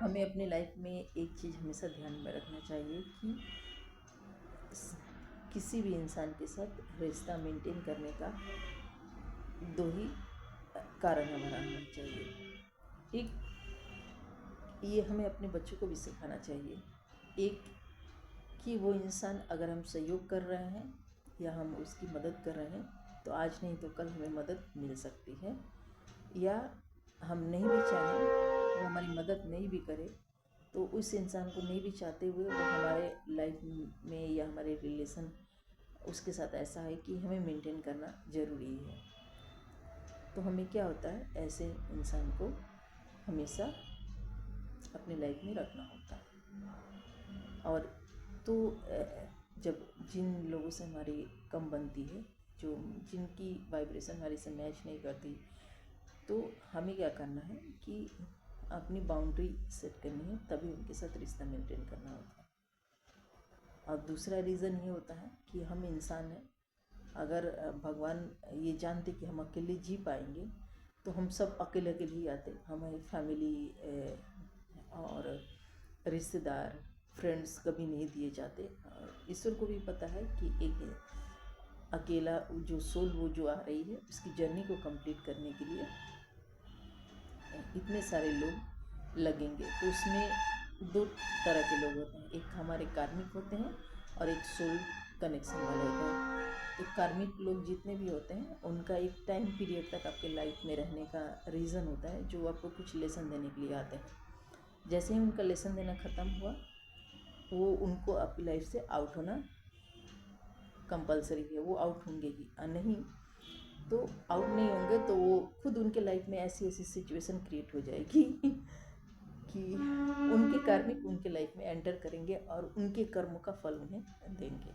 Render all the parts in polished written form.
हमें अपनी लाइफ में एक चीज़ हमेशा ध्यान में रखना चाहिए कि किसी भी इंसान के साथ रिश्ता मेंटेन करने का दो ही कारण हमारा होना चाहिए। एक, ये हमें अपने बच्चों को भी सिखाना चाहिए। एक, कि वो इंसान अगर हम सहयोग कर रहे हैं या हम उसकी मदद कर रहे हैं तो आज नहीं तो कल हमें मदद मिल सकती है, या हम नहीं भी चाहें, वो हमारी मदद नहीं भी करे तो उस इंसान को नहीं भी चाहते हुए वो हमारे लाइफ में या हमारे रिलेशन उसके साथ ऐसा है कि हमें मेंटेन करना ज़रूरी है। तो हमें क्या होता है, ऐसे इंसान को हमेशा अपनी लाइफ में रखना होता है। और तो जब जिन लोगों से हमारी कम बनती है, जो जिनकी वाइब्रेशन हमारे से मैच नहीं करती, तो हमें क्या करना है कि अपनी बाउंड्री सेट करनी है, तभी उनके साथ रिश्ता मेंटेन करना होता है। और दूसरा रीज़न ये होता है कि हम इंसान हैं, अगर भगवान ये जानते कि हम अकेले जी पाएंगे तो हम सब अकेले अकेले ही आते। हमें फैमिली और रिश्तेदार, फ्रेंड्स कभी नहीं दिए जाते। ईश्वर को भी पता है कि एक अकेला जो सोल वो जो आ रही है उसकी जर्नी को कंप्लीट करने के लिए इतने सारे लोग लगेंगे। तो उसमें दो तरह के लोग होते हैं, एक हमारे कार्मिक होते हैं और एक सोल कनेक्शन वाले होते हैं। तो कार्मिक लोग जितने भी होते हैं उनका एक टाइम पीरियड तक आपके लाइफ में रहने का रीज़न होता है, जो आपको कुछ लेसन देने के लिए आते हैं। जैसे ही उनका लेसन देना ख़त्म हुआ, वो उनको आपकी लाइफ से आउट होना कंपलसरी है, वो आउट होंगे ही। नहीं तो आउट नहीं होंगे तो वो खुद उनके लाइफ में ऐसी ऐसी सिचुएशन क्रिएट हो जाएगी कि उनके कार्मिक उनके लाइफ में एंटर करेंगे और उनके कर्मों का फल उन्हें देंगे।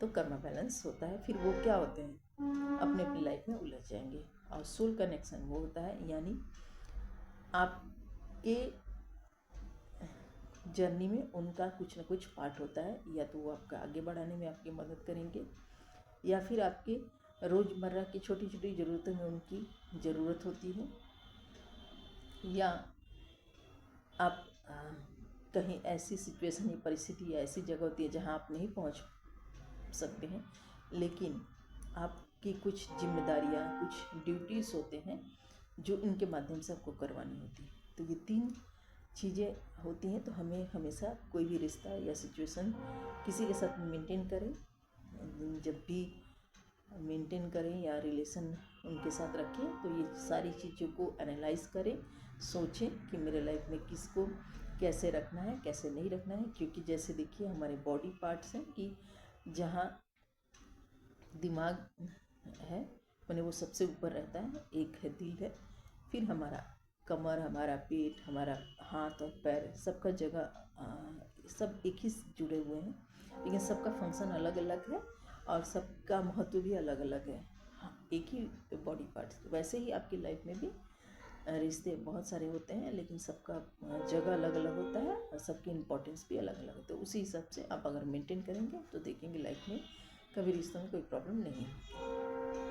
तो कर्म बैलेंस होता है, फिर वो क्या होते हैं, अपने अपनी लाइफ में उलझ जाएंगे। और सोल कनेक्शन वो होता है, यानी आपके जर्नी में उनका कुछ ना कुछ पार्ट होता है, या तो वो आपका आगे बढ़ाने में आपकी मदद करेंगे, या फिर आपके रोज़मर्रा की छोटी छोटी ज़रूरतों में उनकी ज़रूरत होती है, या आप कहीं ऐसी सिचुएशन या परिस्थिति या ऐसी जगह होती है जहाँ आप नहीं पहुँच सकते हैं, लेकिन आपकी कुछ जिम्मेदारियाँ, कुछ ड्यूटीज़ होते हैं जो इनके माध्यम से आपको करवानी होती है। तो ये तीन चीज़ें होती हैं। तो हमें हमेशा कोई भी रिश्ता या सिचुएशन किसी के साथ मेंटेन करें, जब भी मेंटेन करें या रिलेशन उनके साथ रखें, तो ये सारी चीज़ों को एनालाइज करें, सोचें कि मेरे लाइफ में किसको कैसे रखना है, कैसे नहीं रखना है। क्योंकि जैसे देखिए हमारे बॉडी पार्ट्स हैं कि जहाँ दिमाग है मैंने वो सबसे ऊपर रहता है, एक है दिल है, फिर हमारा कमर, हमारा पेट, हमारा हाथ और पैर, सबका जगह सब एक ही जुड़े हुए हैं, लेकिन सबका फंक्शन अलग अलग है और सबका महत्व भी अलग अलग है। हाँ, एक ही बॉडी पार्ट्स। वैसे ही आपकी लाइफ में भी रिश्ते बहुत सारे होते हैं, लेकिन सबका जगह अलग अलग होता है और सबकी इम्पोर्टेंस भी अलग अलग होती है। उसी हिसाब से आप अगर मेंटेन करेंगे तो देखेंगे लाइफ में कभी रिश्तों में कोई प्रॉब्लम नहीं होगी।